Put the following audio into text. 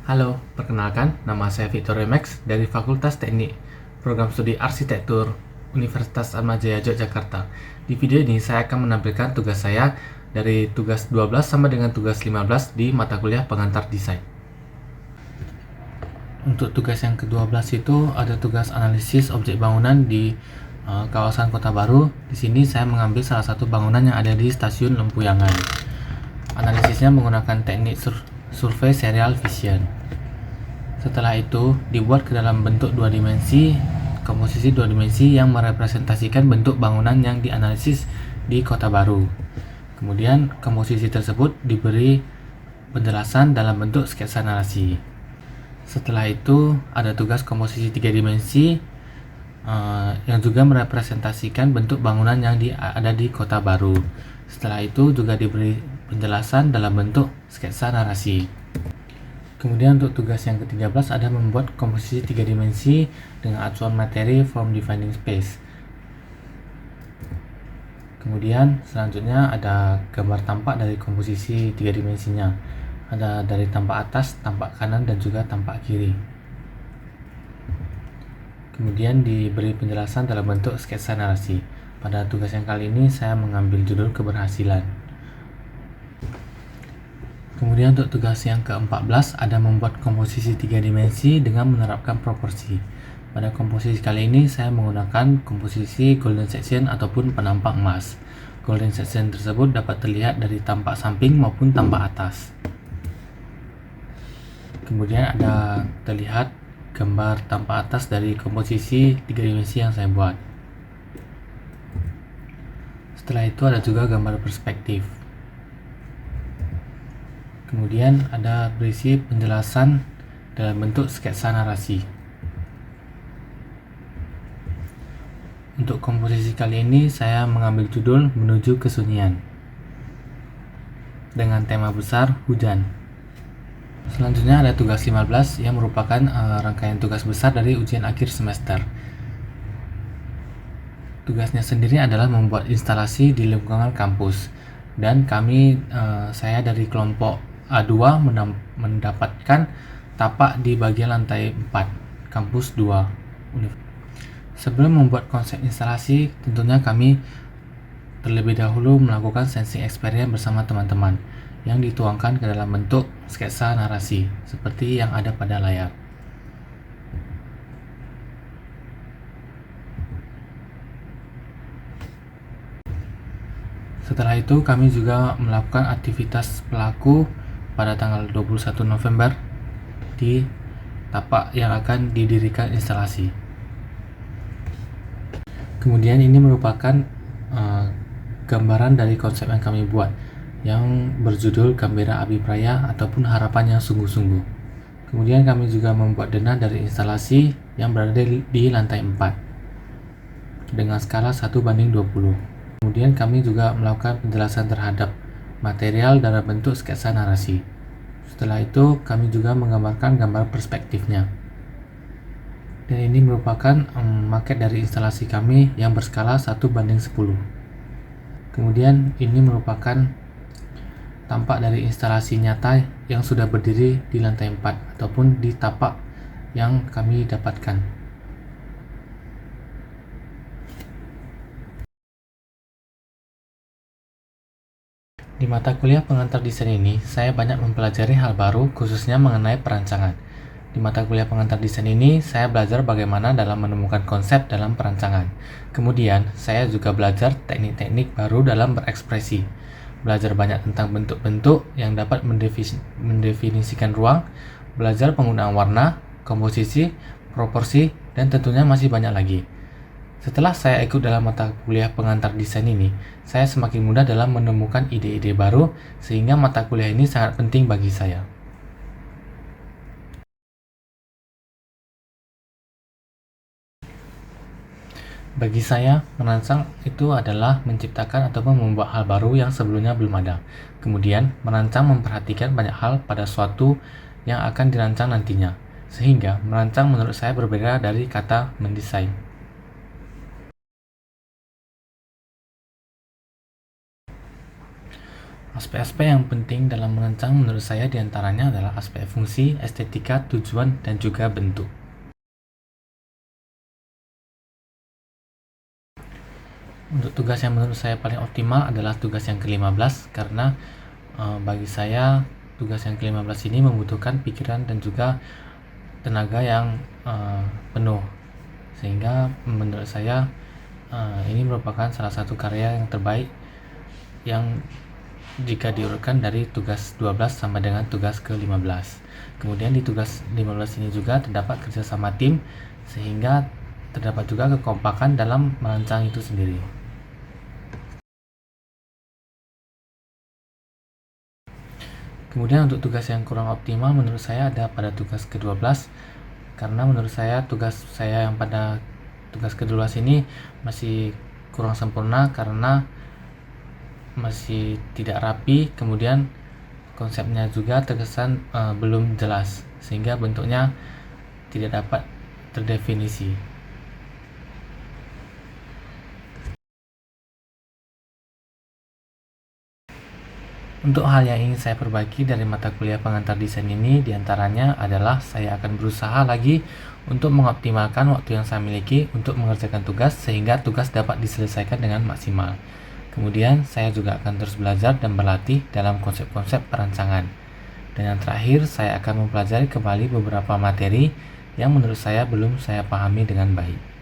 Halo, perkenalkan, nama saya Victor Remax dari Fakultas Teknik, Program Studi Arsitektur, Universitas Atmajaya Yogyakarta. Di video ini saya akan menampilkan tugas saya dari tugas 12 sama dengan tugas 15 di mata kuliah pengantar desain. Untuk tugas yang ke-12 itu ada tugas analisis objek bangunan di kawasan Kota Baru. Di sini saya mengambil salah satu bangunan yang ada di Stasiun Lempuyangan. Analisisnya menggunakan teknik survei serial vision. Setelah itu dibuat ke dalam bentuk dua dimensi, komposisi dua dimensi yang merepresentasikan bentuk bangunan yang dianalisis di Kota Baru. Kemudian komposisi tersebut diberi penjelasan dalam bentuk sketsa narasi. Setelah itu ada tugas komposisi tiga dimensi yang juga merepresentasikan bentuk bangunan yang ada di Kota Baru. Setelah itu juga diberi penjelasan dalam bentuk sketsa narasi. Kemudian untuk tugas yang ke-13 ada membuat komposisi tiga dimensi dengan acuan materi from defining space. Kemudian selanjutnya ada gambar tampak dari komposisi tiga dimensinya. Ada dari tampak atas, tampak kanan, dan juga tampak kiri. Kemudian diberi penjelasan dalam bentuk sketsa narasi. Pada tugas yang kali ini saya mengambil judul keberhasilan. Kemudian untuk tugas yang ke-14 ada membuat komposisi tiga dimensi dengan menerapkan proporsi. Pada komposisi kali ini saya menggunakan komposisi golden section ataupun penampak emas. Golden section tersebut dapat terlihat dari tampak samping maupun tampak atas. Kemudian ada terlihat gambar tampak atas dari komposisi tiga dimensi yang saya buat. Setelah itu ada juga gambar perspektif. Kemudian ada berisi penjelasan dalam bentuk sketsa narasi. Untuk komposisi kali ini saya mengambil judul Menuju Kesunyian dengan tema besar hujan. Selanjutnya ada tugas 15 yang merupakan rangkaian tugas besar dari ujian akhir semester. Tugasnya sendiri adalah membuat instalasi di lingkungan kampus. Dan saya dari kelompok A2 mendapatkan tapak di bagian lantai 4 kampus 2. Sebelum membuat konsep instalasi, tentunya kami terlebih dahulu melakukan sensing experience bersama teman-teman yang dituangkan ke dalam bentuk sketsa narasi seperti yang ada pada layar. Setelah itu kami juga melakukan aktivitas pelaku pada tanggal 21 November di tapak yang akan didirikan instalasi. Kemudian ini merupakan gambaran dari konsep yang kami buat yang berjudul Gambira Abipraya ataupun Harapan yang Sungguh-sungguh. Kemudian kami juga membuat denah dari instalasi yang berada di lantai 4 dengan skala 1:20. Kemudian kami juga melakukan penjelasan terhadap material dalam bentuk sketsa narasi. Setelah itu kami juga menggambarkan gambar perspektifnya. Dan ini merupakan maket dari instalasi kami yang berskala 1:10. Kemudian ini merupakan tampak dari instalasi nyata yang sudah berdiri di lantai 4 ataupun di tapak yang kami dapatkan. Di mata kuliah pengantar desain ini, saya banyak mempelajari hal baru khususnya mengenai perancangan. Di mata kuliah pengantar desain ini, saya belajar bagaimana dalam menemukan konsep dalam perancangan. Kemudian, saya juga belajar teknik-teknik baru dalam berekspresi. Belajar banyak tentang bentuk-bentuk yang dapat mendefinisikan ruang, belajar penggunaan warna, komposisi, proporsi, dan tentunya masih banyak lagi. Setelah saya ikut dalam mata kuliah pengantar desain ini, saya semakin mudah dalam menemukan ide-ide baru, sehingga mata kuliah ini sangat penting bagi saya. Bagi saya, merancang itu adalah menciptakan ataupun membuat hal baru yang sebelumnya belum ada. Kemudian, merancang memperhatikan banyak hal pada suatu yang akan dirancang nantinya, sehingga merancang menurut saya berbeda dari kata mendesain. Aspek-aspek yang penting dalam merancang menurut saya diantaranya adalah aspek fungsi, estetika, tujuan, dan juga bentuk. Untuk tugas yang menurut saya paling optimal adalah tugas yang ke-15 karena bagi saya tugas yang ke-15 ini membutuhkan pikiran dan juga tenaga yang penuh, sehingga menurut saya ini merupakan salah satu karya yang terbaik yang jika diurutkan dari tugas 12 sama dengan tugas ke-15. Kemudian di tugas 15 ini juga terdapat kerjasama tim, sehingga terdapat juga kekompakan dalam merancang itu sendiri. Kemudian untuk tugas yang kurang optimal menurut saya ada pada tugas ke-12, karena menurut saya tugas saya yang pada tugas ke-12 ini masih kurang sempurna karena masih tidak rapi, kemudian konsepnya juga terkesan belum jelas, sehingga bentuknya tidak dapat terdefinisi. Untuk hal yang ingin saya perbaiki dari mata kuliah pengantar desain ini diantaranya adalah saya akan berusaha lagi untuk mengoptimalkan waktu yang saya miliki untuk mengerjakan tugas sehingga tugas dapat diselesaikan dengan maksimal. Kemudian saya juga akan terus belajar dan berlatih dalam konsep-konsep perancangan. Dan yang terakhir, saya akan mempelajari kembali beberapa materi yang menurut saya belum saya pahami dengan baik.